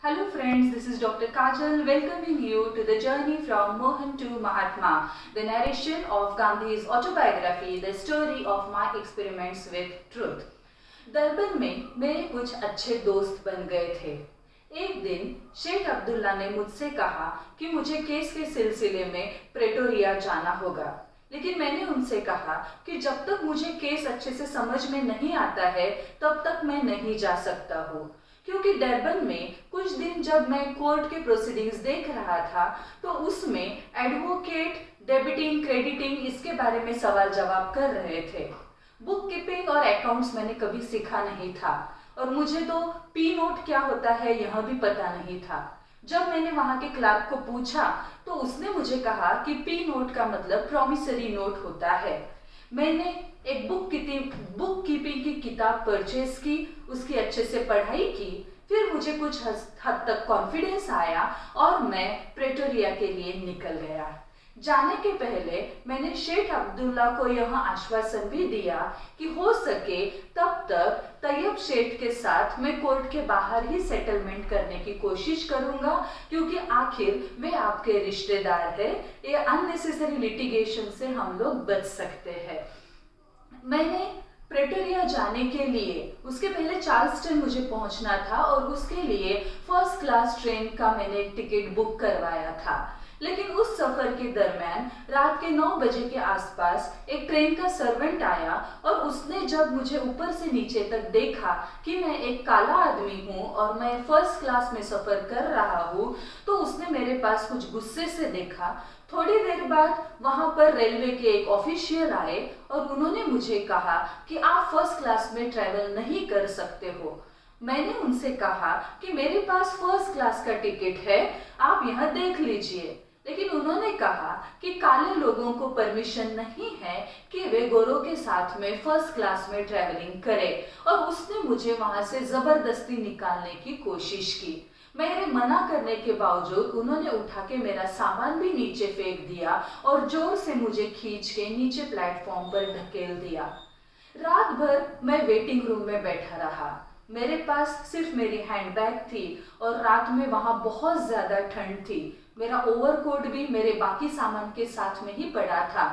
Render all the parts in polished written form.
Hello friends, this is Dr. Kajal welcoming you to the journey from Mohan to Mahatma, the narration of Gandhi's autobiography, the story of my experiments with truth. दरबन में मेरे कुछ अच्छे दोस्त बन गए थे। एक दिन शेख अब्दुल्ला ने मुझसे कहा कि मुझे केस के सिलसिले में प्रेटोरिया जाना होगा, लेकिन मैंने उनसे कहा कि जब तक मुझे केस अच्छे से समझ में नहीं आता है तब तक मैं नहीं जा सकता हूँ, क्योंकि डरबन में कुछ दिन जब मैं कोर्ट के प्रोसीडिंग्स देख रहा था तो उसमें एडवोकेट डेबिटिंग क्रेडिटिंग इसके बारे में सवाल जवाब कर रहे थे। बुक कीपिंग और अकाउंट्स मैंने कभी सीखा नहीं था और मुझे तो पी नोट क्या होता है यह भी पता नहीं था। जब मैंने वहां के क्लार्क को पूछा तो उसने मुझे कहा कि पी नोट का मतलब प्रॉमिसरी नोट होता है। मैंने एक बुक कीपिंग की किताब परचेज की, उसकी अच्छे से पढ़ाई की, फिर मुझे कुछ हद तक कॉन्फिडेंस आया और मैं प्रेटोरिया के लिए निकल गया। जाने के पहले मैंने शेख अब्दुल्ला को यह आश्वासन भी दिया कि हो सके तब तक तैयब शेख के साथ मैं कोर्ट के बाहर ही सेटलमेंट करने की कोशिश करूंगा, क्योंकि आखिर वे आपके रिश्तेदार हैं। ये अननेसेसरी लिटिगेशन से हम लोग बच सकते हैं। मैंने प्रेटोरिया जाने के लिए उसके पहले चार्ल्सटन मुझे पहुंचना था और उसके लिए फर्स्ट क्लास ट्रेन का मैंने एक टिकट बुक करवाया था, लेकिन उस सफर के दरमियान रात के 9 बजे के आसपास एक ट्रेन का सर्वेंट आया और उसने जब मुझे ऊपर से नीचे तक देखा कि मैं एक काला आदमी हूँ और मैं फर्स्ट क्लास में सफर कर रहा हूँ तो उसने मेरे पास कुछ गुस्से से देखा। थोड़ी देर बाद वहां पर रेलवे के एक ऑफिशियल आए और उन्होंने मुझे कहा कि आप फर्स्ट क्लास में ट्रैवल नहीं कर सकते हो। मैंने उनसे कहा कि मेरे पास फर्स्ट क्लास का टिकट है, आप यह देख लीजिए, लेकिन उन्होंने कहा कि काले लोगों को परमिशन नहीं है कि वे गोरों के साथ में फर्स्ट क्लास में ट्रैवलिंग करें और उसने मुझे वहां से जबरदस्ती निकालने की कोशिश की। मेरे मना करने के बावजूद उन्होंने उठा के मेरा सामान भी नीचे फेंक दिया और जोर से मुझे खींच के नीचे प्लेटफॉर्म पर धकेल दिया। रात भर मैं वेटिंग रूम में बैठा रहा। मेरे पास सिर्फ मेरी हैंडबैग थी और रात में वहां बहुत ज्यादा ठंड थी। मेरा ओवरकोट भी मेरे बाकी सामान के साथ में ही पड़ा था।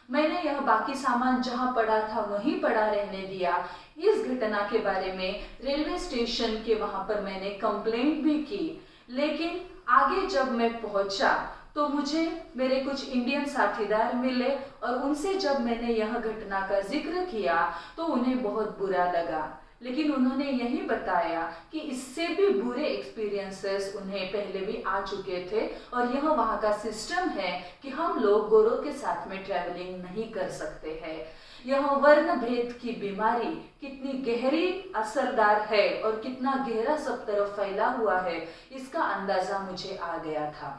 मैंने यह बाकी सामान जहां पड़ा था वहीं पड़ा रहने दिया। इस घटना के बारे में रेलवे स्टेशन के वहां पर मैंने कंप्लेंट भी की, लेकिन आगे जब मैं पहुंचा तो मुझे मेरे कुछ इंडियन साथीदार मिले और उनसे जब मैंने यह घटना का जिक्र किया तो उन्हें बहुत बुरा लगा, लेकिन उन्होंने यही बताया कि इससे भी बुरे एक्सपीरियंसेस उन्हें पहले भी आ चुके थे और यह वहाँ का सिस्टम है कि हम लोग गोरों के साथ में ट्रैवलिंग नहीं कर सकते हैं। यह वर्ण भेद की बीमारी कितनी गहरी असरदार है और कितना गहरा सब तरफ फैला हुआ है, इसका अंदाजा मुझे आ गया था।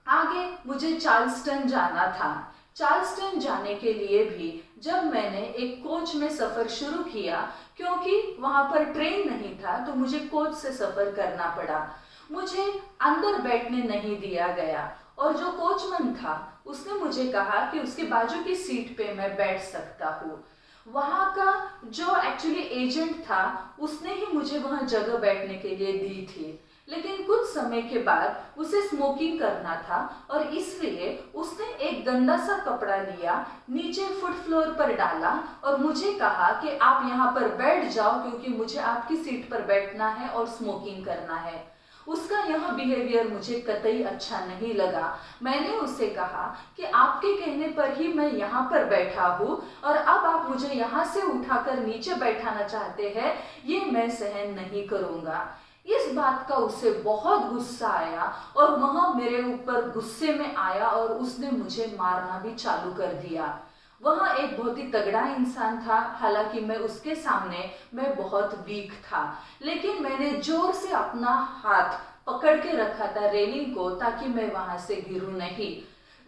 आगे मुझे चार्ल्सटन जाना था। चार्ल्सटन जाने के लिए भी जब मैंने एक कोच में सफर शुरू किया, क्योंकि वहां पर ट्रेन नहीं था तो मुझे कोच से सफर करना पड़ा। मुझे अंदर बैठने नहीं दिया गया और जो कोचमैन था उसने मुझे कहा कि उसके बाजू की सीट पे मैं बैठ सकता हूँ। वहां का जो एक्चुअली एजेंट था उसने ही मुझे वहां जगह बैठने के लिए दी थी, लेकिन कुछ समय के बाद उसे स्मोकिंग करना था और इसलिए उसने एक गंदा सा कपड़ा लिया, नीचे फुट फ्लोर पर डाला और मुझे कहा कि आप यहाँ पर बैठ जाओ क्योंकि मुझे आपकी सीट पर बैठना है और स्मोकिंग करना है। उसका यह बिहेवियर मुझे कतई अच्छा नहीं लगा। मैंने उससे कहा कि आपके कहने पर ही मैं यहाँ पर बैठा हूँ और अब आप मुझे यहाँ से उठाकर नीचे बैठाना चाहते हैं, ये मैं सहन नहीं करूँगा। इस बात का उसे बहुत गुस्सा आया और वह मेरे ऊपर गुस्से में आया और उसने मुझे मारना भी चालू कर दिया। वह एक बहुत ही तगड़ा इंसान था, हालांकि मैं उसके सामने मैं बहुत वीक था, लेकिन मैंने जोर से अपना हाथ पकड़ के रखा था रेलिंग को ताकि मैं वहां से गिरूं नहीं।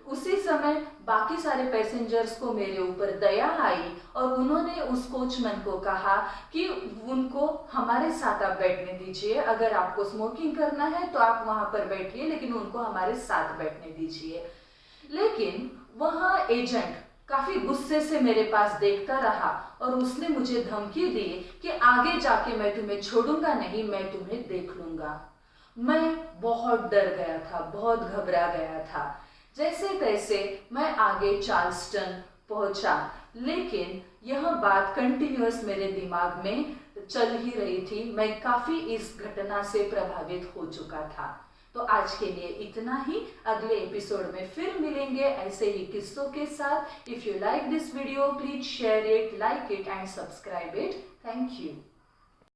उसी समय बाकी सारे पैसेंजर्स को मेरे ऊपर दया आई और उन्होंने उस कोचमैन को कहा कि उनको हमारे साथ आप बैठने दीजिए, अगर आपको स्मोकिंग करना है तो आप वहां पर बैठिए, लेकिन उनको हमारे साथ बैठने दीजिए। लेकिन वह एजेंट काफी गुस्से से मेरे पास देखता रहा और उसने मुझे धमकी दी कि आगे जाके मैं तुम्हें छोड़ूंगा नहीं, मैं तुम्हें देख लूंगा। मैं बहुत डर गया था, बहुत घबरा गया था। जैसे तैसे मैं आगे चार्ल्सटन पहुंचा, लेकिन यह बात कंटिन्यूअस मेरे दिमाग में चल ही रही थी। मैं काफ़ी इस घटना से प्रभावित हो चुका था। तो आज के लिए इतना ही। अगले एपिसोड में फिर मिलेंगे ऐसे ही किस्सों के साथ। If you like this video, please share it, like it and subscribe it. Thank you.